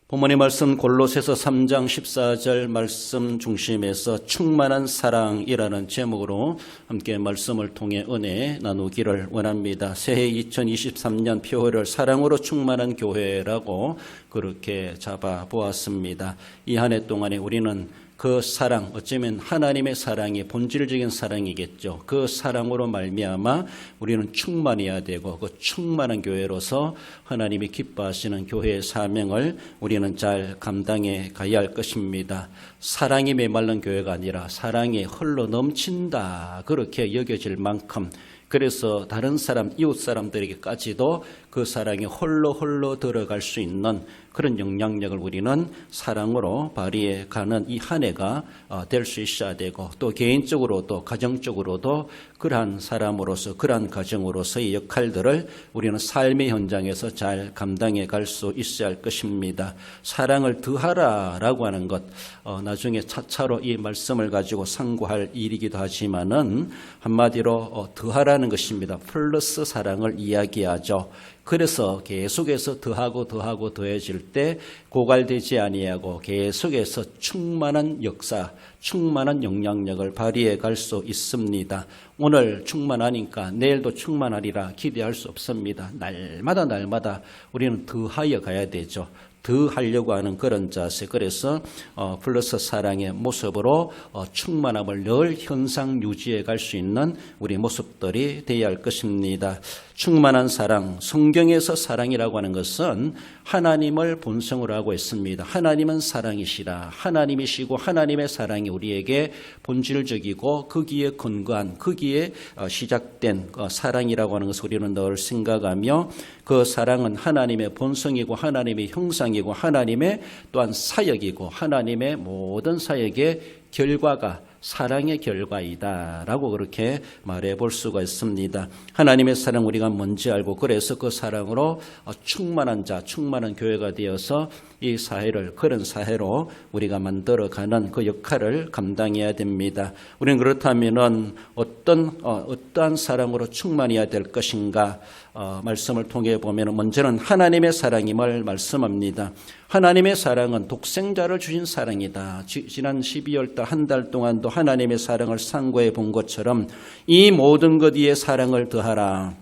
본문의 말씀 골로새서 3장 14절 말씀 중심에서 충만한 사랑이라는 제목으로 함께 말씀을 통해 은혜 나누기를 원합니다. 새해 2023년 표어를 사랑으로 충만한 교회라고 그렇게 잡아보았습니다. 이 한 해 동안에 우리는 그 사랑, 어쩌면 하나님의 사랑이 본질적인 사랑이겠죠. 그 사랑으로 말미암아 우리는 충만해야 되고 그 충만한 교회로서 하나님이 기뻐하시는 교회의 사명을 우리는 잘 감당해 가야 할 것입니다. 사랑이 메말른 교회가 아니라 사랑이 흘러 넘친다 그렇게 여겨질 만큼, 그래서 다른 사람, 이웃 사람들에게까지도 그 사랑이 홀로 들어갈 수 있는 그런 영향력을 우리는 사랑으로 발휘해 가는 이 한 해가 될 수 있어야 되고, 또 개인적으로도 가정적으로도 그러한 사람으로서 그러한 가정으로서의 역할들을 우리는 삶의 현장에서 잘 감당해 갈 수 있어야 할 것입니다. 사랑을 더하라라고 하는 것, 나중에 차차로 이 말씀을 가지고 상고할 일이기도 하지만은 한마디로 더하라는 것입니다. 플러스 사랑을 이야기하죠. 그래서 계속해서 더하고 더해질 때 고갈되지 아니하고 계속해서 충만한 역사, 충만한 영향력을 발휘해 갈 수 있습니다. 오늘 충만하니까 내일도 충만하리라 기대할 수 없습니다. 날마다 우리는 더하여 가야 되죠. 더 하려고 하는 그런 자세, 그래서 플러스 사랑의 모습으로 충만함을 늘 현상 유지해 갈 수 있는 우리 모습들이 되어야 할 것입니다. 충만한 사랑, 성경에서 사랑이라고 하는 것은 하나님을 본성으로 하고 있습니다. 하나님은 사랑이시라, 하나님이시고 하나님의 사랑이 우리에게 본질적이고 거기에 근거한, 거기에 시작된 사랑이라고 하는 것을 우리는 늘 생각하며, 그 사랑은 하나님의 본성이고 하나님의 형상이고 하나님의 또한 사역이고 하나님의 모든 사역의 결과가 사랑의 결과이다라고 그렇게 말해 볼 수가 있습니다. 하나님의 사랑 우리가 뭔지 알고, 그래서 그 사랑으로 충만한 자, 충만한 교회가 되어서 이 사회를 그런 사회로 우리가 만들어가는 그 역할을 감당해야 됩니다. 우리는 그렇다면은 어떠한 사랑으로 충만해야 될 것인가? 말씀을 통해 보면 먼저는 하나님의 사랑임을 말씀합니다. 하나님의 사랑은 독생자를 주신 사랑이다. 지난 12월 달 한 달 동안도 하나님의 사랑을 상고해 본 것처럼 이 모든 것 위에 사랑을 더하라.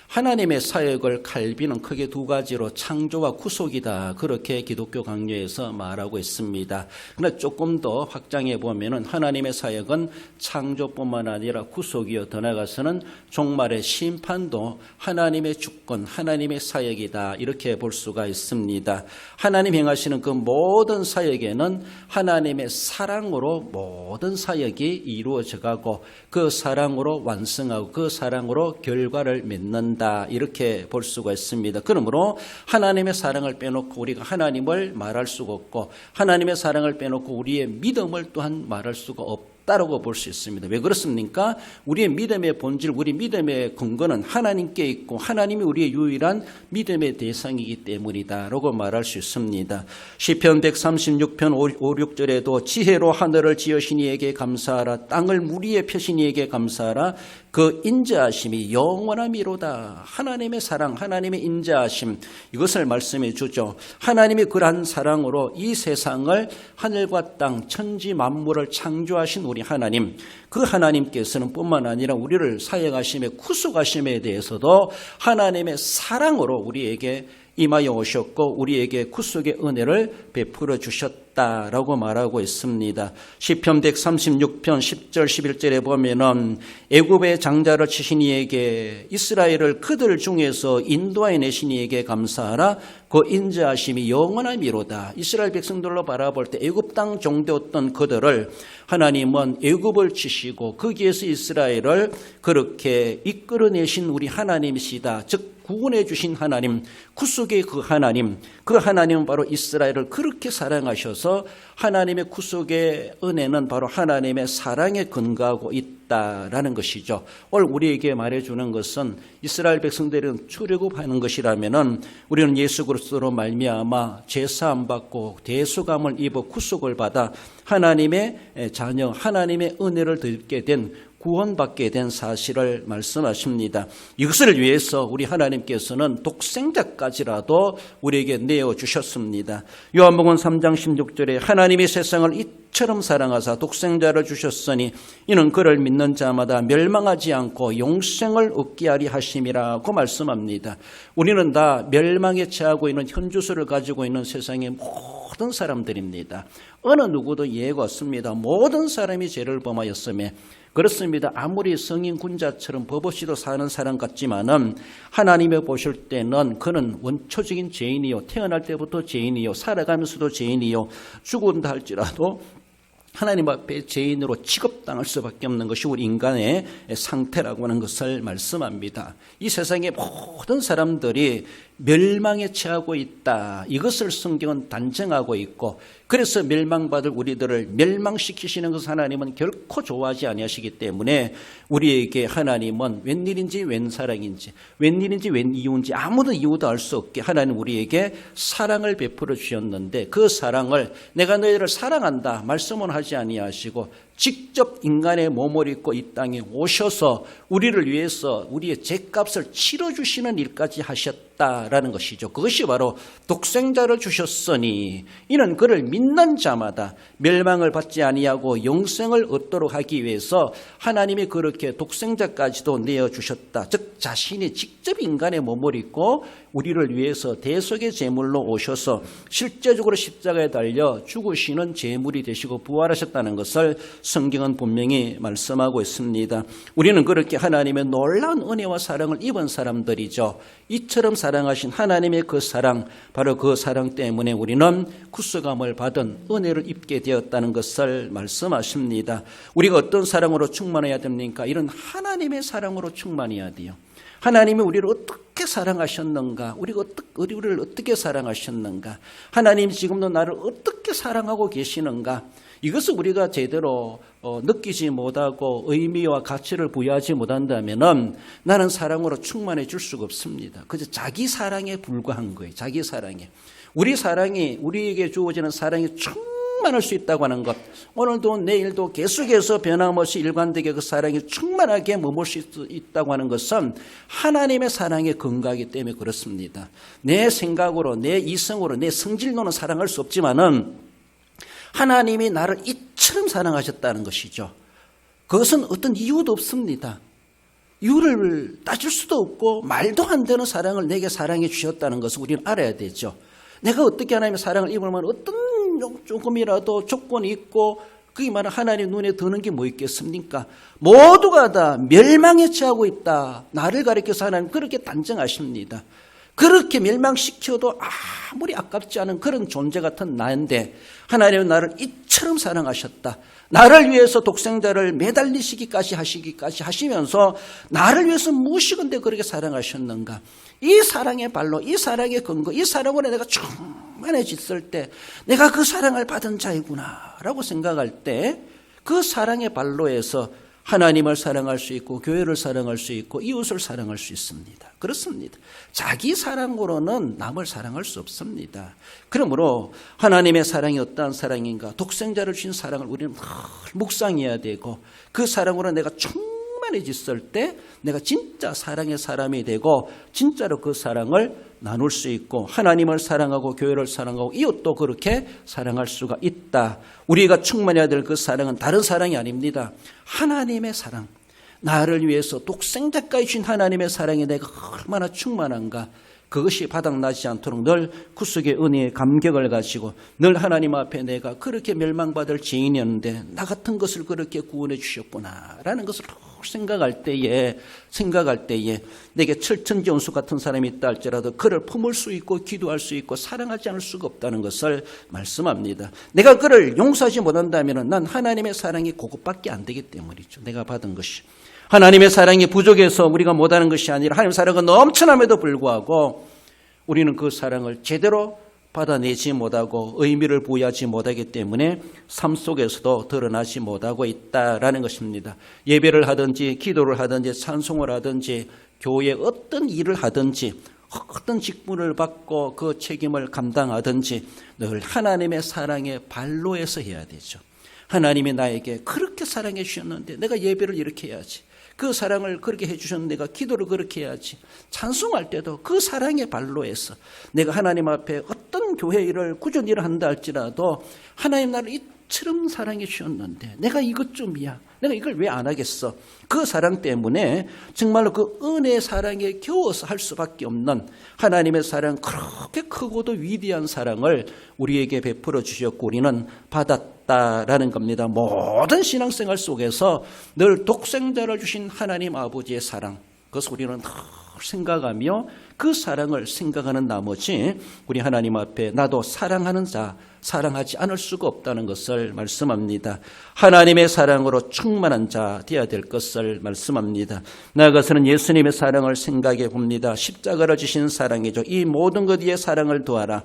하나님의 사역을 칼빈은 크게 두 가지로 창조와 구속이다 그렇게 기독교 강요에서 말하고 있습니다. 그러나 조금 더 확장해 보면은 하나님의 사역은 창조뿐만 아니라 구속이요, 더 나아가서는 종말의 심판도 하나님의 주권, 하나님의 사역이다 이렇게 볼 수가 있습니다. 하나님 행하시는 그 모든 사역에는 하나님의 사랑으로 모든 사역이 이루어져 가고 그 사랑으로 완성하고 그 사랑으로 결과를 맺는다 이렇게 볼 수가 있습니다. 그러므로 하나님의 사랑을 빼놓고 우리가 하나님을 말할 수가 없고, 하나님의 사랑을 빼놓고 우리의 믿음을 또한 말할 수가 없다라고 볼 수 있습니다. 왜 그렇습니까? 우리의 믿음의 본질, 우리 믿음의 근거는 하나님께 있고 하나님이 우리의 유일한 믿음의 대상이기 때문이다라고 말할 수 있습니다. 시편 136편 5, 6절에도 지혜로 하늘을 지으신 이에게 감사하라, 땅을 물 위에 펴신 이에게 감사하라, 그 인자하심이 영원함이로다. 하나님의 사랑, 하나님의 인자하심, 이것을 말씀해 주죠. 하나님이 그러한 사랑으로 이 세상을, 하늘과 땅, 천지 만물을 창조하신 우리 하나님, 그 하나님께서는 뿐만 아니라 우리를 사역하심에, 구속하심에 대해서도 하나님의 사랑으로 우리에게 임하여 오셨고 우리에게 구속의 은혜를 베풀어 주셨다라고 말하고 있습니다. 시편 136편 10절 11절에 보면은 애굽의 장자를 치신 이에게, 이스라엘을 그들 중에서 인도하여 내신 이에게 감사하라, 그 인자하심이 영원함이로다. 이스라엘 백성들로 바라볼 때 애굽 땅 정도였던 그들을 하나님은 애굽을 치시고 거기에서 이스라엘을 그렇게 이끌어내신 우리 하나님이시다. 즉 구원해 주신 하나님, 구속의 그 하나님은 바로 이스라엘을 그렇게 사랑하셔서 하나님의 구속의 은혜는 바로 하나님의 사랑에 근거하고 있다라는 것이죠. 오늘 우리에게 말해주는 것은 이스라엘 백성들은 출애굽하는 것이라면은 우리는 예수 그리스도로 말미암아 죄사함 받고 대속함을 입어 구속을 받아 하나님의 자녀, 하나님의 은혜를 듣게 된 구원받게 된 사실을 말씀하십니다. 이것을 위해서 우리 하나님께서는 독생자까지라도 우리에게 내어주셨습니다. 요한복음 3장 16절에 하나님이 세상을 이처럼 사랑하사 독생자를 주셨으니 이는 그를 믿는 자마다 멸망하지 않고 영생을 얻게 하리 하심이라고 말씀합니다. 우리는 다 멸망에 처하고 있는 현주소를 가지고 있는 세상의 모든 사람들입니다. 어느 누구도 예외가 없습니다. 모든 사람이 죄를 범하였으며 그렇습니다. 아무리 성인 군자처럼 법 없이도 사는 사람 같지만은 하나님이 보실 때는 그는 원초적인 죄인이요, 태어날 때부터 죄인이요, 살아가면서도 죄인이요, 죽은다 할지라도 하나님 앞에 죄인으로 취급당할 수밖에 없는 것이 우리 인간의 상태라고 하는 것을 말씀합니다. 이 세상의 모든 사람들이 멸망에 처하고 있다. 이것을 성경은 단정하고 있고, 그래서 멸망받을 우리들을 멸망시키시는 것을 하나님은 결코 좋아하지 아니하시기 때문에 우리에게 하나님은 웬일인지 웬 사랑인지, 웬일인지 웬 이유인지 아무도 이유도 알 수 없게 하나님 우리에게 사랑을 베풀어 주셨는데, 그 사랑을 내가 너희를 사랑한다 말씀은 하지 아니하시고 직접 인간의 몸을 입고 이 땅에 오셔서 우리를 위해서 우리의 죄값을 치러주시는 일까지 하셨다라는 것이죠. 그것이 바로 독생자를 주셨으니 이는 그를 믿는 자마다 멸망을 받지 아니하고 영생을 얻도록 하기 위해서 하나님이 그렇게 독생자까지도 내어주셨다. 즉 자신이 직접 인간의 몸을 입고 우리를 위해서 대속의 제물로 오셔서 실제적으로 십자가에 달려 죽으시는 제물이 되시고 부활하셨다는 것을 성경은 분명히 말씀하고 있습니다. 우리는 그렇게 하나님의 놀라운 은혜와 사랑을 입은 사람들이죠. 이처럼 사랑하신 하나님의 그 사랑, 바로 그 사랑 때문에 우리는 구속함을 받은 은혜를 입게 되었다는 것을 말씀하십니다. 우리가 어떤 사랑으로 충만해야 됩니까? 이런 하나님의 사랑으로 충만해야 돼요. 하나님이 우리를 어떻게 사랑하셨는가? 우리를 어떻게 사랑하셨는가? 하나님이 지금도 나를 어떻게 사랑하고 계시는가? 이것을 우리가 제대로 느끼지 못하고 의미와 가치를 부여하지 못한다면 나는 사랑으로 충만해질 수가 없습니다. 그저 자기 사랑에 불과한 거예요. 자기 사랑에. 우리 사랑이, 우리에게 주어지는 사랑이 충만할 수 있다고 하는 것, 오늘도 내일도 계속해서 변함없이 일관되게 그 사랑이 충만하게 머물 수 있다고 하는 것은 하나님의 사랑에 근거하기 때문에 그렇습니다. 내 생각으로, 내 이성으로, 내 성질로는 사랑할 수 없지만은 하나님이 나를 이처럼 사랑하셨다는 것이죠. 그것은 어떤 이유도 없습니다. 이유를 따질 수도 없고 말도 안 되는 사랑을 내게 사랑해 주셨다는 것을 우리는 알아야 되죠. 내가 어떻게 하나님의 사랑을 입으면 어떤 조금이라도 조건이 있고 그게 말은 하나님 눈에 드는 게 뭐 있겠습니까? 모두가 다 멸망에 처하고 있다. 나를 가리켜서 하나님 그렇게 단정하십니다. 그렇게 멸망시켜도 아무리 아깝지 않은 그런 존재 같은 나인데 하나님은 나를 이처럼 사랑하셨다. 나를 위해서 독생자를 매달리시기까지 하시면서 나를 위해서 무엇이건데 그렇게 사랑하셨는가? 이 사랑의 발로, 이 사랑의 근거, 이 사랑으로 내가 충만해졌을 때 내가 그 사랑을 받은 자이구나 라고 생각할 때 그 사랑의 발로에서 하나님을 사랑할 수 있고 교회를 사랑할 수 있고 이웃을 사랑할 수 있습니다. 그렇습니다. 자기 사랑으로는 남을 사랑할 수 없습니다. 그러므로 하나님의 사랑이 어떠한 사랑인가, 독생자를 주신 사랑을 우리는 묵상해야 되고 그 사랑으로 내가 충만해졌을 때 내가 진짜 사랑의 사람이 되고 진짜로 그 사랑을 나눌 수 있고 하나님을 사랑하고 교회를 사랑하고 이웃도 그렇게 사랑할 수가 있다. 우리가 충만해야 될 그 사랑은 다른 사랑이 아닙니다. 하나님의 사랑. 나를 위해서 독생자까지 주신 하나님의 사랑에 내가 얼마나 충만한가. 그것이 바닥나지 않도록 늘 구속의 은혜의 감격을 가지고 늘 하나님 앞에 내가 그렇게 멸망받을 죄인이었는데 나 같은 것을 그렇게 구원해 주셨구나라는 것을 생각할 때에 내게 철천지원수 같은 사람이 있다 할지라도 그를 품을 수 있고 기도할 수 있고 사랑하지 않을 수가 없다는 것을 말씀합니다. 내가 그를 용서하지 못한다면 난 하나님의 사랑이 그것밖에 안 되기 때문이죠. 내가 받은 것이. 하나님의 사랑이 부족해서 우리가 못하는 것이 아니라 하나님의 사랑은 넘쳐남에도 불구하고 우리는 그 사랑을 제대로 받아내지 못하고 의미를 부여하지 못하기 때문에 삶 속에서도 드러나지 못하고 있다라는 것입니다. 예배를 하든지 기도를 하든지 찬송을 하든지 교회에 어떤 일을 하든지 어떤 직분을 받고 그 책임을 감당하든지 늘 하나님의 사랑의 발로에서 해야 되죠. 하나님이 나에게 그렇게 사랑해 주셨는데 내가 예배를 이렇게 해야지. 그 사랑을 그렇게 해주셨는데 내가 기도를 그렇게 해야지. 찬송할 때도 그 사랑의 발로에서 내가 하나님 앞에 어떤 교회 일을 꾸준히 일을 한다 할지라도 하나님 나를 이처럼 사랑해 주셨는데 내가 이것 좀이야. 내가 이걸 왜 안 하겠어. 그 사랑 때문에 정말로 그 은혜의 사랑에 겨워서 할 수밖에 없는 하나님의 사랑, 그렇게 크고도 위대한 사랑을 우리에게 베풀어 주셨고 우리는 받았다라는 겁니다. 모든 신앙생활 속에서 늘 독생자를 주신 하나님 아버지의 사랑, 그것을 우리는 늘 생각하며 그 사랑을 생각하는 나머지 우리 하나님 앞에 나도 사랑하는 자, 사랑하지 않을 수가 없다는 것을 말씀합니다. 하나님의 사랑으로 충만한 자 되어야 될 것을 말씀합니다. 나아가서는 예수님의 사랑을 생각해 봅니다. 십자가를 지신 사랑이죠. 이 모든 것 위에 사랑을 더하라.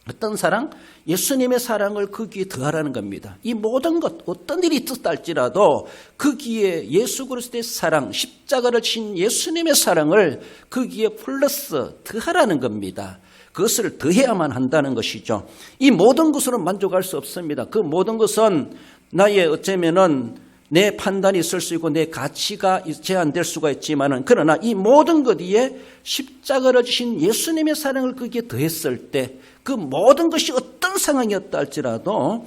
어떤 사랑? 예수님의 사랑을 거기에 더하라는 겁니다. 이 모든 것, 어떤 일이 있었다 할지라도 거기에 예수 그리스도의 사랑, 십자가를 지신 예수님의 사랑을 거기에 플러스 더하라는 겁니다. 그것을 더해야만 한다는 것이죠. 이 모든 것으로 만족할 수 없습니다. 그 모든 것은 나의 어쩌면은 내 판단이 있을 수 있고 내 가치가 제한될 수가 있지만은 그러나 이 모든 것 위에 십자가를 지신 예수님의 사랑을 거기에 더했을 때 그 모든 것이 어떤 상황이었다 할지라도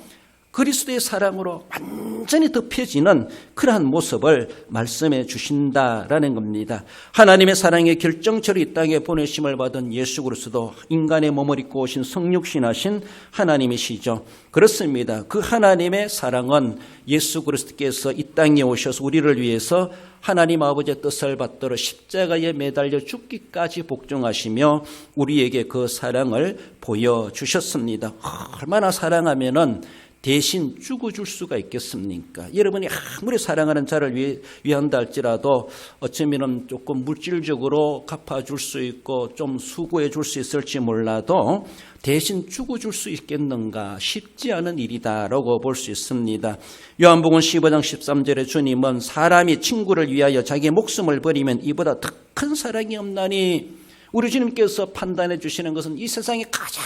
그리스도의 사랑으로 완전히 덮여지는 그러한 모습을 말씀해 주신다라는 겁니다. 하나님의 사랑의 결정체로 이 땅에 보내심을 받은 예수 그리스도, 인간의 몸을 입고 오신 성육신하신 하나님이시죠. 그렇습니다. 그 하나님의 사랑은 예수 그리스도께서 이 땅에 오셔서 우리를 위해서 하나님 아버지의 뜻을 받들어 십자가에 매달려 죽기까지 복종하시며 우리에게 그 사랑을 보여주셨습니다. 얼마나 사랑하면은 대신 죽어줄 수가 있겠습니까? 여러분이 아무리 사랑하는 자를 위한다 할지라도 어쩌면 조금 물질적으로 갚아줄 수 있고 좀 수고해 줄 수 있을지 몰라도 대신 죽어줄 수 있겠는가? 쉽지 않은 일이다라고 볼 수 있습니다. 요한복음 15장 13절에 주님은 사람이 친구를 위하여 자기의 목숨을 버리면 이보다 더 큰 사랑이 없나니, 우리 주님께서 판단해 주시는 것은 이 세상에 가장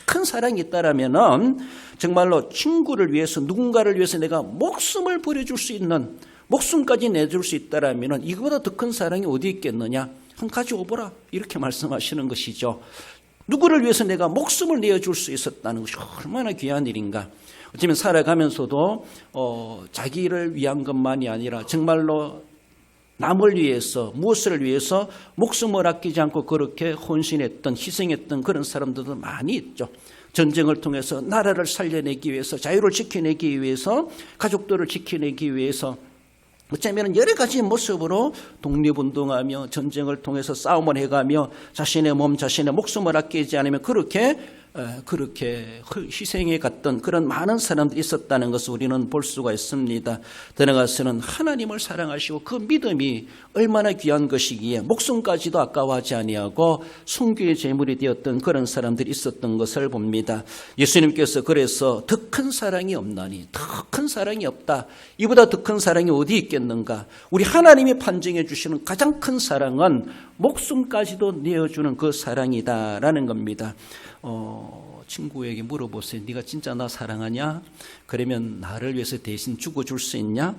큰 사랑이 있다라면은 정말로 친구를 위해서, 누군가를 위해서 내가 목숨을 버려줄 수 있는, 목숨까지 내줄 수 있다라면은 이거보다 더 큰 사랑이 어디 있겠느냐? 한 가져오보라, 이렇게 말씀하시는 것이죠. 누구를 위해서 내가 목숨을 내어줄 수 있었다는 것이 얼마나 귀한 일인가. 어쩌면 살아가면서도 자기를 위한 것만이 아니라 정말로 남을 위해서, 무엇을 위해서 목숨을 아끼지 않고 그렇게 헌신했던, 희생했던 그런 사람들도 많이 있죠. 전쟁을 통해서 나라를 살려내기 위해서, 자유를 지켜내기 위해서, 가족들을 지켜내기 위해서 어쩌면 여러 가지 모습으로 독립운동하며 전쟁을 통해서 싸움을 해가며 자신의 몸, 자신의 목숨을 아끼지 않으면 그렇게 희생해 갔던 그런 많은 사람들이 있었다는 것을 우리는 볼 수가 있습니다. 더 나아가서는 하나님을 사랑하시고 그 믿음이 얼마나 귀한 것이기에 목숨까지도 아까워하지 아니하고 순교의 제물이 되었던 그런 사람들이 있었던 것을 봅니다. 예수님께서 그래서 더 큰 사랑이 없나니, 더 큰 사랑이 없다. 이보다 더 큰 사랑이 어디 있겠는가. 우리 하나님이 판정해 주시는 가장 큰 사랑은 목숨까지도 내어주는 그 사랑이다라는 겁니다. 친구에게 물어보세요. 네가 진짜 나 사랑하냐? 그러면 나를 위해서 대신 죽어줄 수 있냐?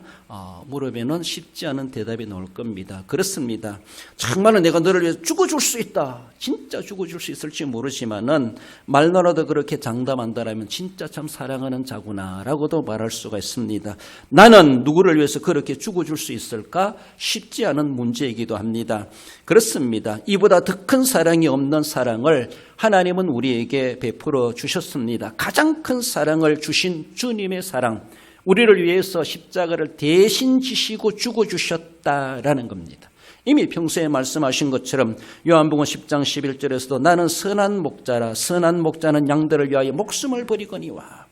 물으면은 쉽지 않은 대답이 나올 겁니다. 그렇습니다. 정말로 내가 너를 위해서 죽어줄 수 있다. 진짜 죽어줄 수 있을지 모르지만은 말로라도 그렇게 장담한다라면 진짜 참 사랑하는 자구나라고도 말할 수가 있습니다. 나는 누구를 위해서 그렇게 죽어줄 수 있을까? 쉽지 않은 문제이기도 합니다. 그렇습니다. 이보다 더 큰 사랑이 없는 사랑을 하나님은 우리에게 베풀어 주셨습니다. 가장 큰 사랑을 주신 주님의 사랑, 우리를 위해서 십자가를 대신 지시고 죽어주셨다라는 겁니다. 이미 평소에 말씀하신 것처럼 요한복음 10장 11절에서도 나는 선한 목자라, 선한 목자는 양들을 위하여 목숨을 버리거니와.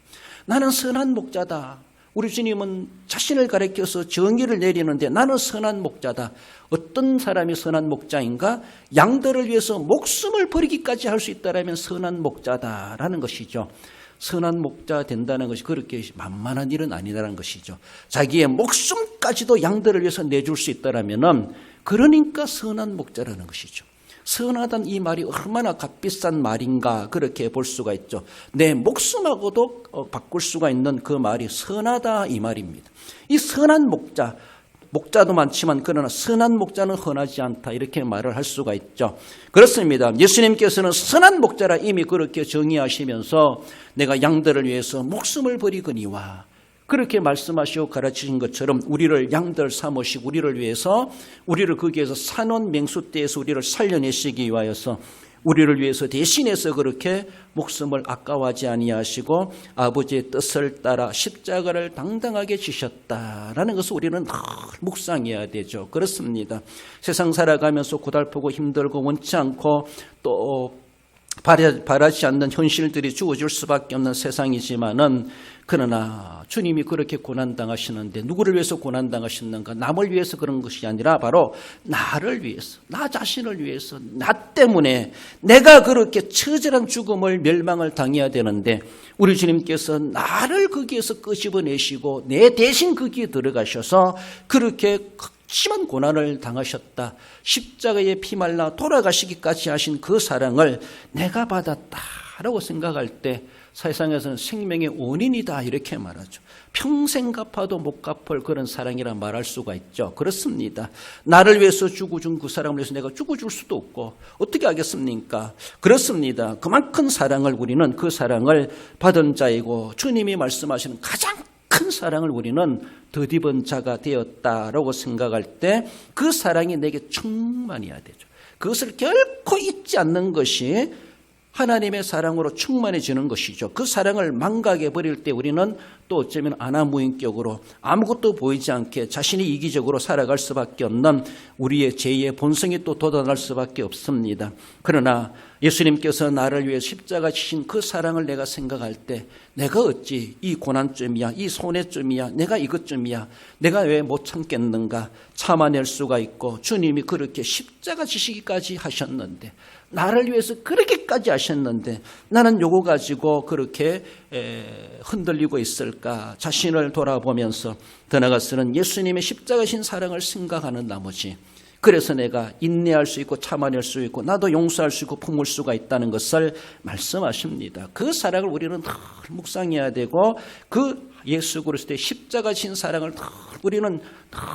나는 선한 목자다. 우리 주님은 자신을 가리켜서 정의를 내리는데 나는 선한 목자다. 어떤 사람이 선한 목자인가? 양들을 위해서 목숨을 버리기까지 할 수 있다라면 선한 목자다라는 것이죠. 선한 목자 된다는 것이 그렇게 만만한 일은 아니라는 것이죠. 자기의 목숨까지도 양들을 위해서 내줄 수 있다라면 그러니까 선한 목자라는 것이죠. 선하다는 이 말이 얼마나 값비싼 말인가 그렇게 볼 수가 있죠. 내 목숨하고도 바꿀 수가 있는 그 말이 선하다 이 말입니다. 이 선한 목자도 많지만 그러나 선한 목자는 흔하지 않다 이렇게 말을 할 수가 있죠. 그렇습니다. 예수님께서는 선한 목자라 이미 그렇게 정의하시면서 내가 양들을 위해서 목숨을 버리거니와 그렇게 말씀하시고 가르치신 것처럼 우리를 양들 삼으시고 우리를 위해서 우리를 거기에서 산원 맹수대에서 우리를 살려내시기 위하여서 우리를 위해서 대신해서 그렇게 목숨을 아까워하지 아니하시고 아버지의 뜻을 따라 십자가를 당당하게 지셨다라는 것을 우리는 늘 묵상해야 되죠. 그렇습니다. 세상 살아가면서 고달프고 힘들고 원치 않고 또 바라지 않는 현실들이 주어질 수밖에 없는 세상이지만은 그러나 주님이 그렇게 고난당하시는데 누구를 위해서 고난당하셨는가? 남을 위해서 그런 것이 아니라 바로 나를 위해서, 나 자신을 위해서, 나 때문에 내가 그렇게 처절한 죽음을 멸망을 당해야 되는데 우리 주님께서 나를 거기에서 끄집어내시고 내 대신 거기에 들어가셔서 그렇게 심한 고난을 당하셨다. 십자가에 피말라 돌아가시기까지 하신 그 사랑을 내가 받았다라고 생각할 때 세상에서는 생명의 원인이다 이렇게 말하죠. 평생 갚아도 못 갚을 그런 사랑이라 말할 수가 있죠. 그렇습니다. 나를 위해서 죽어준 그 사람을 위해서 내가 죽어줄 수도 없고 어떻게 하겠습니까? 그렇습니다. 그만큼 사랑을 우리는 그 사랑을 받은 자이고 주님이 말씀하시는 가장 큰 사랑을 우리는 덧입은 자가 되었다라고 생각할 때 그 사랑이 내게 충만해야 되죠. 그것을 결코 잊지 않는 것이 하나님의 사랑으로 충만해지는 것이죠. 그 사랑을 망각해버릴 때 우리는 또 어쩌면 아나무인격으로 아무것도 보이지 않게 자신이 이기적으로 살아갈 수밖에 없는 우리의 죄의 본성이 또 돋아날 수밖에 없습니다. 그러나 예수님께서 나를 위해 십자가 지신 그 사랑을 내가 생각할 때 내가 어찌 이 고난점이야, 이 손해점이야, 내가 이것점이야, 내가 왜 못 참겠는가 참아낼 수가 있고 주님이 그렇게 십자가 지시기까지 하셨는데 나를 위해서 그렇게까지 하셨는데 나는 요거 가지고 그렇게 흔들리고 있을까 자신을 돌아보면서 더 나아가서는 예수님의 십자가신 사랑을 생각하는 나머지 그래서 내가 인내할 수 있고 참아낼 수 있고 나도 용서할 수 있고 품을 수가 있다는 것을 말씀하십니다. 그 사랑을 우리는 늘 묵상해야 되고 그 예수 그리스도의 십자가 진 사랑을 늘 우리는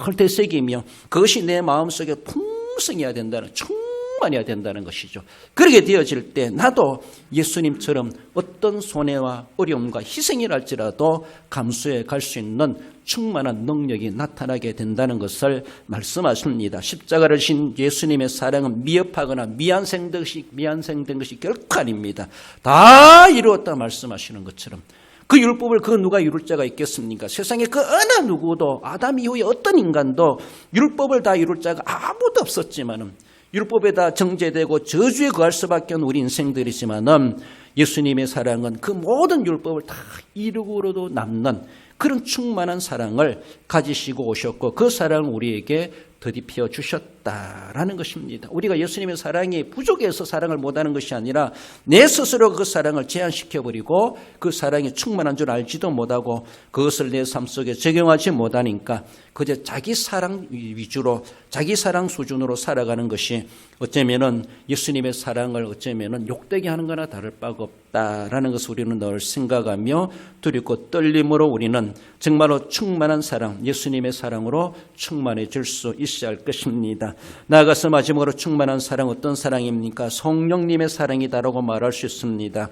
늘 되새기며 그것이 내 마음속에 풍성해야 된다는 충만해야 된다는 것이죠. 그렇게 되어질 때 나도 예수님처럼 어떤 손해와 어려움과 희생이랄지라도 감수해 갈 수 있는 충만한 능력이 나타나게 된다는 것을 말씀하십니다. 십자가를 진 예수님의 사랑은 미흡하거나 미완성된 것이 결코 아닙니다. 다 이루었다 말씀하시는 것처럼 그 율법을 그 누가 이룰 자가 있겠습니까? 세상에 그 어느 누구도 아담 이후에 어떤 인간도 율법을 다 이룰 자가 아무도 없었지만은 율법에다 정죄되고 저주에 거할 수밖에 없는 우리 인생들이지만은 예수님의 사랑은 그 모든 율법을 다 이루고로도 남는 그런 충만한 사랑을 가지시고 오셨고 그 사랑을 우리에게 더디펴 주셨다라는 것입니다. 우리가 예수님의 사랑이 부족해서 사랑을 못하는 것이 아니라 내 스스로 그 사랑을 제한시켜버리고 그 사랑이 충만한 줄 알지도 못하고 그것을 내 삶 속에 적용하지 못하니까 그저 자기 사랑 위주로 자기 사랑 수준으로 살아가는 것이 어쩌면은 예수님의 사랑을 어쩌면은 욕되게 하는 거나 다를 바가 없다라는 것을 우리는 늘 생각하며 두렵고 떨림으로 우리는 정말로 충만한 사랑 예수님의 사랑으로 충만해질 수 있어야 할 것입니다. 나아가서 마지막으로 충만한 사랑 어떤 사랑입니까? 성령님의 사랑이다라고 말할 수 있습니다.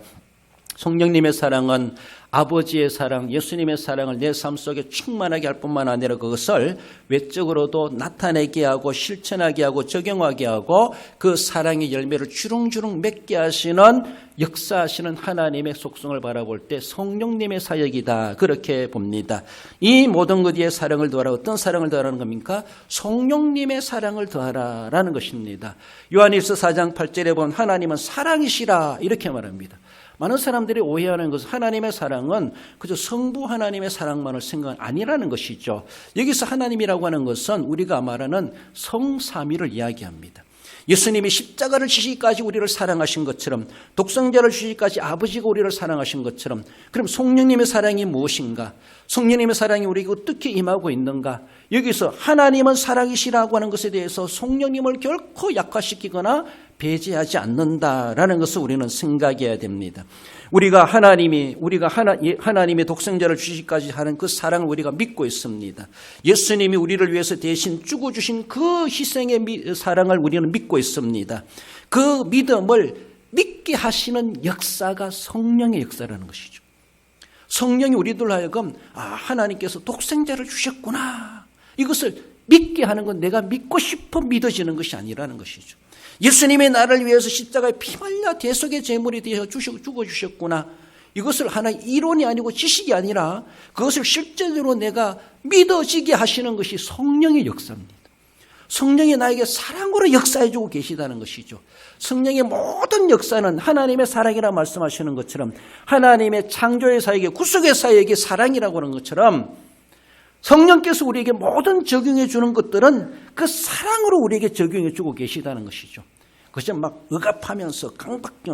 성령님의 사랑은 아버지의 사랑, 예수님의 사랑을 내 삶 속에 충만하게 할 뿐만 아니라 그것을 외적으로도 나타내게 하고 실천하게 하고 적용하게 하고 그 사랑의 열매를 주렁주렁 맺게 하시는 역사하시는 하나님의 속성을 바라볼 때 성령님의 사역이다 그렇게 봅니다. 이 모든 것 위에 사랑을 더하라. 어떤 사랑을 더하라는 겁니까? 성령님의 사랑을 더하라라는 것입니다. 요한일서 4장 8절에 보면 하나님은 사랑이시라 이렇게 말합니다. 많은 사람들이 오해하는 것은 하나님의 사랑은 그저 성부 하나님의 사랑만을 생각은 아니라는 것이죠. 여기서 하나님이라고 하는 것은 우리가 말하는 성삼위를 이야기합니다. 예수님이 십자가를 지시기까지 우리를 사랑하신 것처럼 독생자를 주시기까지 아버지가 우리를 사랑하신 것처럼 그럼 성령님의 사랑이 무엇인가? 성령님의 사랑이 우리에게 어떻게 임하고 있는가? 여기서 하나님은 사랑이시라고 하는 것에 대해서 성령님을 결코 약화시키거나 배제하지 않는다라는 것을 우리는 생각해야 됩니다. 우리가 하나님의 독생자를 주시기까지 하는 그 사랑을 우리가 믿고 있습니다. 예수님이 우리를 위해서 대신 죽어주신 그 희생의 사랑을 우리는 믿고 있습니다. 그 믿음을 믿게 하시는 역사가 성령의 역사라는 것이죠. 성령이 우리들 하여금 하나님께서 독생자를 주셨구나, 이것을 믿게 하는 건 내가 믿고 싶어 믿어지는 것이 아니라는 것이죠. 예수님이 나를 위해서 십자가에 피말려 대속의 제물이 되어 죽어주셨구나, 이것을 하나의 이론이 아니고 지식이 아니라 그것을 실제로 내가 믿어지게 하시는 것이 성령의 역사입니다. 성령이 나에게 사랑으로 역사해주고 계시다는 것이죠. 성령의 모든 역사는 하나님의 사랑이라 말씀하시는 것처럼, 하나님의 창조의 사역에, 구속의 사역이 사랑이라고 하는 것처럼, 성령께서 우리에게 모든 적용해 주는 것들은 그 사랑으로 우리에게 적용해 주고 계시다는 것이죠. 그것이 막 억압하면서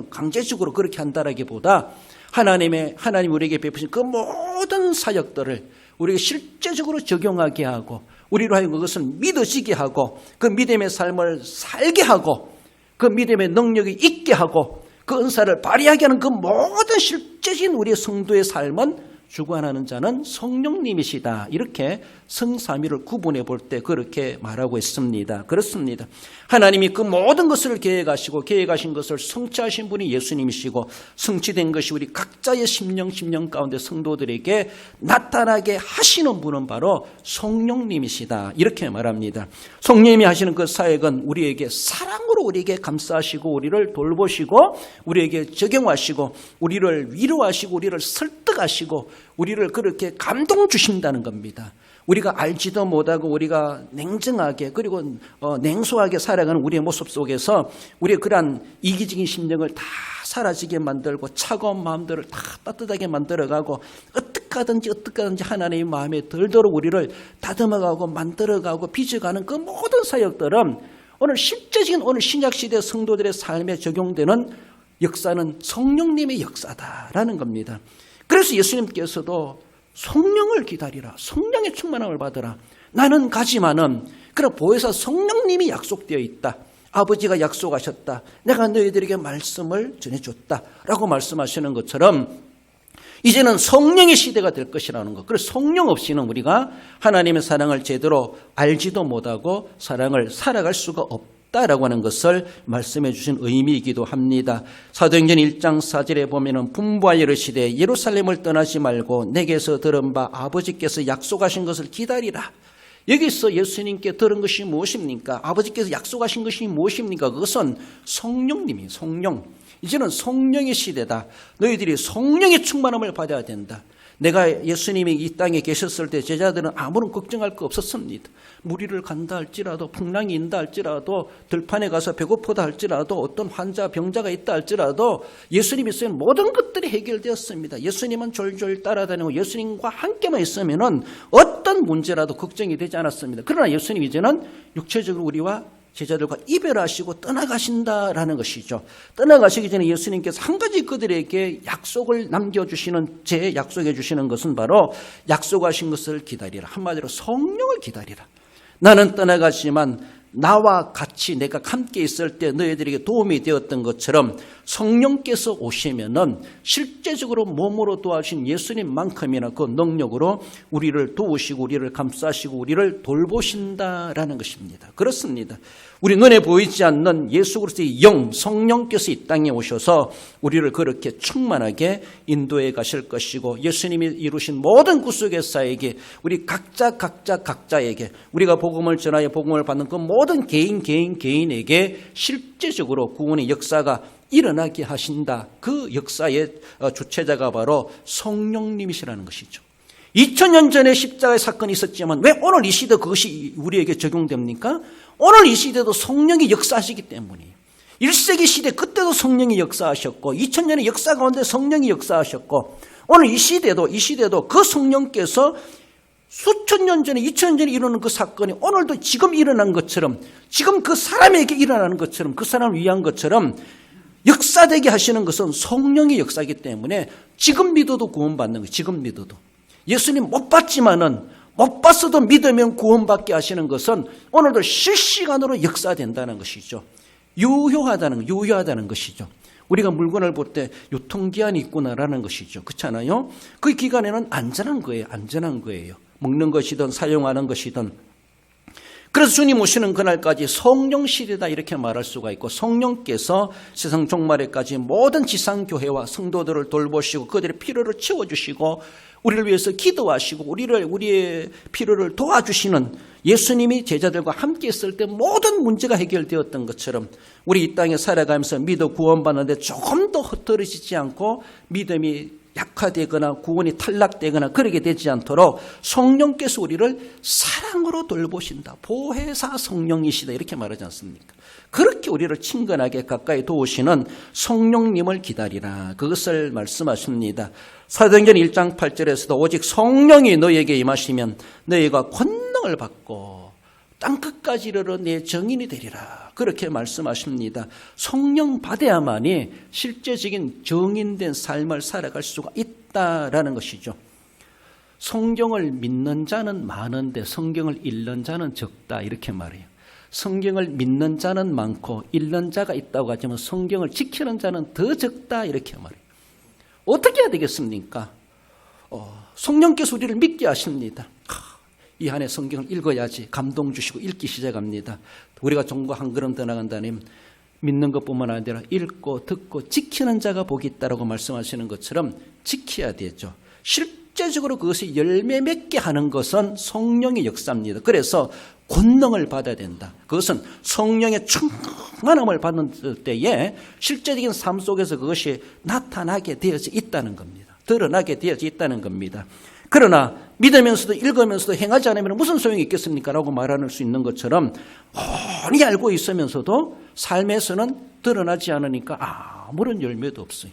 강제적으로 그렇게 한다라기보다 하나님 우리에게 베푸신 그 모든 사역들을 우리에게 실제적으로 적용하게 하고, 우리로 하여금 그것을 믿어지게 하고, 그 믿음의 삶을 살게 하고, 그 믿음의 능력이 있게 하고, 그 은사를 발휘하게 하는 그 모든 실제적인 우리의 성도의 삶은 주관하는 자는 성령님이시다. 이렇게 성삼위를 구분해 볼 때 그렇게 말하고 있습니다. 그렇습니다. 하나님이 그 모든 것을 계획하신 것을 성취하신 분이 예수님이시고, 성취된 것이 우리 각자의 심령 가운데 성도들에게 나타나게 하시는 분은 바로 성령님이시다. 이렇게 말합니다. 성령님이 하시는 그 사역은 우리에게 사랑으로 우리에게 감싸시고, 우리를 돌보시고, 우리에게 적용하시고, 우리를 위로하시고, 우리를 설득하시고, 우리를 그렇게 감동 주신다는 겁니다. 우리가 알지도 못하고 우리가 냉정하게 그리고 냉소하게 살아가는 우리의 모습 속에서 우리의 그러한 이기적인 심령을 다 사라지게 만들고, 차가운 마음들을 다 따뜻하게 만들어가고, 어떻게든지 하나님의 마음에 들도록 우리를 다듬어가고 만들어가고 빚어가는 그 모든 사역들은 오늘 실제적인 오늘 신약시대 성도들의 삶에 적용되는 역사는 성령님의 역사다라는 겁니다. 그래서 예수님께서도 성령을 기다리라, 성령의 충만함을 받으라. 나는 가지만은 그런 보혜사 성령님이 약속되어 있다. 아버지가 약속하셨다. 내가 너희들에게 말씀을 전해줬다 라고 말씀하시는 것처럼 이제는 성령의 시대가 될 것이라는 것. 그래서 성령 없이는 우리가 하나님의 사랑을 제대로 알지도 못하고 사랑을 살아갈 수가 없다라고 하는 것을 말씀해 주신 의미이기도 합니다. 사도행전 1장 4절에 보면은 분부하여 이르시되 예루살렘을 떠나지 말고 내게서 들은 바 아버지께서 약속하신 것을 기다리라. 여기서 예수님께 들은 것이 무엇입니까? 아버지께서 약속하신 것이 무엇입니까? 그것은 성령님이에요. 성령. 이제는 성령의 시대다. 너희들이 성령의 충만함을 받아야 된다. 내가 예수님이 이 땅에 계셨을 때 제자들은 아무런 걱정할 거 없었습니다. 무리를 간다 할지라도, 풍랑이 있다 할지라도, 들판에 가서 배고프다 할지라도, 어떤 환자, 병자가 있다 할지라도 예수님이 있으면 모든 것들이 해결되었습니다. 예수님은 졸졸 따라다니고 예수님과 함께만 있으면 어떤 문제라도 걱정이 되지 않았습니다. 그러나 예수님 이제는 육체적으로 우리와 제자들과 이별하시고 떠나가신다라는 것이죠. 떠나가시기 전에 예수님께서 한 가지 그들에게 약속을 남겨주시는, 약속해 주시는 것은 바로 약속하신 것을 기다리라. 한마디로 성령을 기다리라. 나는 떠나가지만 나와 같이 내가 함께 있을 때 너희들에게 도움이 되었던 것처럼 성령께서 오시면은 실제적으로 몸으로 도와주신 예수님만큼이나 그 능력으로 우리를 도우시고 우리를 감싸시고 우리를 돌보신다라는 것입니다. 그렇습니다. 우리 눈에 보이지 않는 예수 그리스도의 영, 성령께서 이 땅에 오셔서 우리를 그렇게 충만하게 인도해 가실 것이고, 예수님이 이루신 모든 구속의 사역에 우리 각자에게 우리가 복음을 전하여 복음을 받는 그 모든 개인에게 실제적으로 구원의 역사가 일어나게 하신다. 그 역사의 주체자가 바로 성령님이시라는 것이죠. 2000년 전에 십자가의 사건이 있었지만 왜 오늘 이 시대 그것이 우리에게 적용됩니까? 오늘 이 시대도 성령이 역사하시기 때문이에요. 1세기 시대 그때도 성령이 역사하셨고 2000년의 역사 가운데 성령이 역사하셨고 오늘 이 시대도 그 성령께서 수천 년 전에 2000년 전에 일어난 그 사건이 오늘도 지금 일어난 것처럼, 지금 그 사람에게 일어나는 것처럼, 그 사람을 위한 것처럼 역사되게 하시는 것은 성령의 역사이기 때문에 지금 믿어도 구원받는 거예요. 지금 믿어도. 예수님 못 봤어도 믿으면 구원받게 하시는 것은 오늘도 실시간으로 역사된다는 것이죠. 유효하다는 것이죠. 우리가 물건을 볼 때 유통기한이 있구나라는 것이죠. 그렇잖아요? 그 기간에는 안전한 거예요. 먹는 것이든 사용하는 것이든. 그래서 주님 오시는 그날까지 성령 시대다 이렇게 말할 수가 있고, 성령께서 세상 종말에까지 모든 지상교회와 성도들을 돌보시고 그들의 필요를 채워주시고 우리를 위해서 기도하시고 우리의 필요를 도와주시는, 예수님이 제자들과 함께 있을 때 모든 문제가 해결되었던 것처럼 우리 이 땅에 살아가면서 믿어 구원받는데 조금 더 흩어지지 않고 믿음이 약화되거나 구원이 탈락되거나 그러게 되지 않도록 성령께서 우리를 사랑으로 돌보신다. 보혜사 성령이시다 이렇게 말하지 않습니까? 그렇게 우리를 친근하게 가까이 도우시는 성령님을 기다리라. 그것을 말씀하십니다. 사도행전 1장 8절에서도 오직 성령이 너에게 임하시면 너희가 권능을 받고 땅끝까지 이르러 내 증인이 되리라. 그렇게 말씀하십니다. 성령 받아야만이 실제적인 정인된 삶을 살아갈 수가 있다라는 것이죠. 성경을 믿는 자는 많은데 성경을 읽는 자는 적다 이렇게 말해요. 성경을 믿는 자는 많고 읽는 자가 있다고 하지만 성경을 지키는 자는 더 적다 이렇게 말해요. 어떻게 해야 되겠습니까? 성령께서 우리를 믿게 하십니다. 이 안에 성경을 읽어야지 감동 주시고 읽기 시작합니다. 우리가 종과 한 걸음 더 나간다면 믿는 것뿐만 아니라 읽고 듣고 지키는 자가 복이 있다라고 말씀하시는 것처럼 지켜야 되죠. 실제적으로 그것이 열매 맺게 하는 것은 성령의 역사입니다. 그래서 권능을 받아야 된다. 그것은 성령의 충만함을 받는 때에 실제적인 삶 속에서 그것이 나타나게 되어져 있다는 겁니다. 드러나게 되어져 있다는 겁니다. 그러나 믿으면서도 읽으면서도 행하지 않으면 무슨 소용이 있겠습니까? 라고 말할 수 있는 것처럼 훤히 알고 있으면서도 삶에서는 드러나지 않으니까 아무런 열매도 없어요.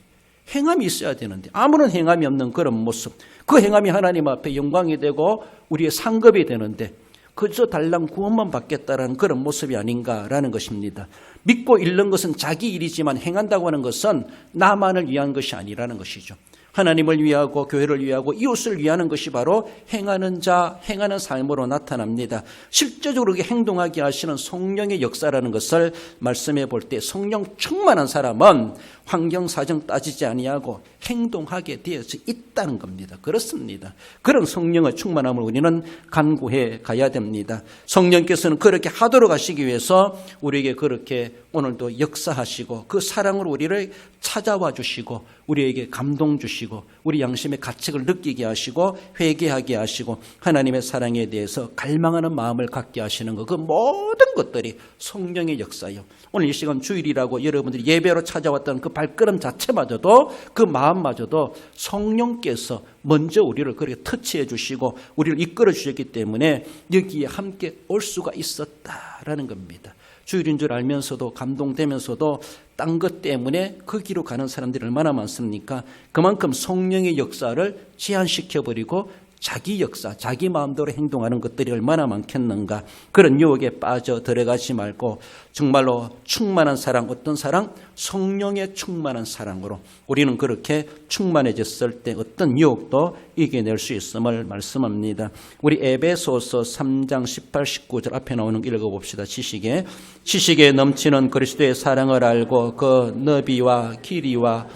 행함이 있어야 되는데 아무런 행함이 없는 그런 모습, 그 행함이 하나님 앞에 영광이 되고 우리의 상급이 되는데 그저 달랑 구원만 받겠다라는 그런 모습이 아닌가라는 것입니다. 믿고 읽는 것은 자기 일이지만 행한다고 하는 것은 나만을 위한 것이 아니라는 것이죠. 하나님을 위하고 교회를 위하고 이웃을 위하는 것이 바로 행하는 자, 행하는 삶으로 나타납니다. 실제적으로 행동하게 하시는 성령의 역사라는 것을 말씀해 볼 때 성령 충만한 사람은 환경 사정 따지지 아니하고 행동하게 되어져 있다는 겁니다. 그렇습니다. 그런 성령의 충만함을 우리는 간구해 가야 됩니다. 성령께서는 그렇게 하도록 하시기 위해서 우리에게 그렇게 오늘도 역사하시고 그 사랑으로 우리를 찾아와 주시고 우리에게 감동 주시고 우리 양심의 가책을 느끼게 하시고 회개하게 하시고 하나님의 사랑에 대해서 갈망하는 마음을 갖게 하시는 것, 그 모든 것들이 성령의 역사요. 오늘 이 시간 주일이라고 여러분들이 예배로 찾아왔던 그 발걸음 자체마저도 그 마음마저도 성령께서 먼저 우리를 그렇게 터치해 주시고 우리를 이끌어 주셨기 때문에 여기에 함께 올 수가 있었다라는 겁니다. 주일인 줄 알면서도 감동되면서도 딴 것 때문에 그 길로 가는 사람들이 얼마나 많습니까? 그만큼 성령의 역사를 제한시켜버리고 자기 역사, 자기 마음대로 행동하는 것들이 얼마나 많겠는가. 그런 유혹에 빠져 들어가지 말고 정말로 충만한 사랑, 어떤 사랑? 성령의 충만한 사랑으로 우리는 그렇게 충만해졌을 때 어떤 유혹도 이겨낼 수 있음을 말씀합니다. 우리 에베소서 3장 18, 19절 앞에 나오는 거 읽어봅시다. 지식에 넘치는 그리스도의 사랑을 알고 그 너비와 길이와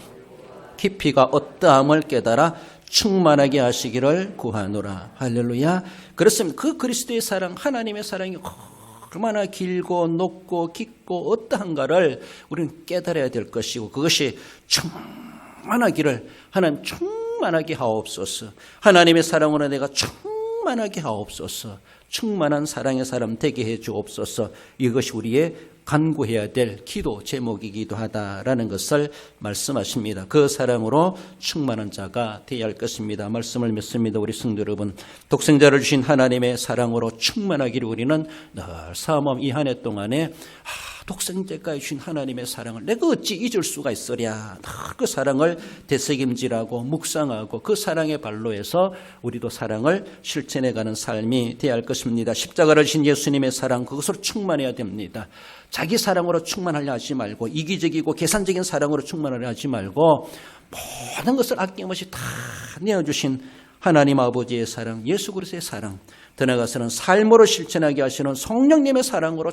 깊이가 어떠함을 깨달아 충만하게 하시기를 구하노라. 할렐루야. 그렇습니다. 그 그리스도의 사랑, 하나님의 사랑이 얼마나 길고 높고 깊고 어떠한가를 우리는 깨달아야 될 것이고 그것이 충만하기를 하나님 충만하게 하옵소서. 하나님의 사랑으로 내가 충만하게 하옵소서. 충만한 사랑의 사람 되게 해 주옵소서. 이것이 우리의 간구해야 될 기도 제목이기도 하다라는 것을 말씀하십니다. 그 사랑으로 충만한 자가 되어야 할 것입니다. 말씀을 믿습니다. 우리 성도 여러분, 독생자를 주신 하나님의 사랑으로 충만하기를 우리는 늘 사모함. 이 한 해 동안에 독생자까지 주신 하나님의 사랑을 내가 어찌 잊을 수가 있으랴. 그 사랑을 되새김질하고 묵상하고 그 사랑의 발로에서 우리도 사랑을 실천해가는 삶이 되어야 할 것입니다. 십자가를 주신 예수님의 사랑, 그것으로 충만해야 됩니다. 자기 사랑으로 충만하려 하지 말고 이기적이고 계산적인 사랑으로 충만하려 하지 말고 모든 것을 아낌없이 다 내어주신 하나님 아버지의 사랑, 예수 그리스도의 사랑, 더 나아가서는 삶으로 실천하게 하시는 성령님의 사랑으로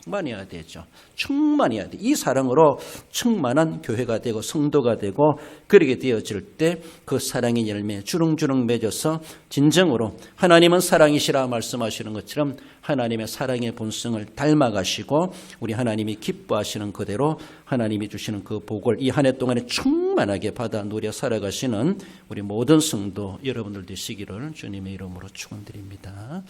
충만해야 되죠. 충만해야 돼. 이 사랑으로 충만한 교회가 되고 성도가 되고 그렇게 되어질 때 그 사랑의 열매 주렁주렁 맺어서 진정으로 하나님은 사랑이시라 말씀하시는 것처럼 하나님의 사랑의 본성을 닮아가시고 우리 하나님이 기뻐하시는 그대로 하나님이 주시는 그 복을 이 한 해 동안에 충만하게 받아 누려 살아가시는 우리 모든 성도 여러분들 되시기를 주님의 이름으로 축원드립니다.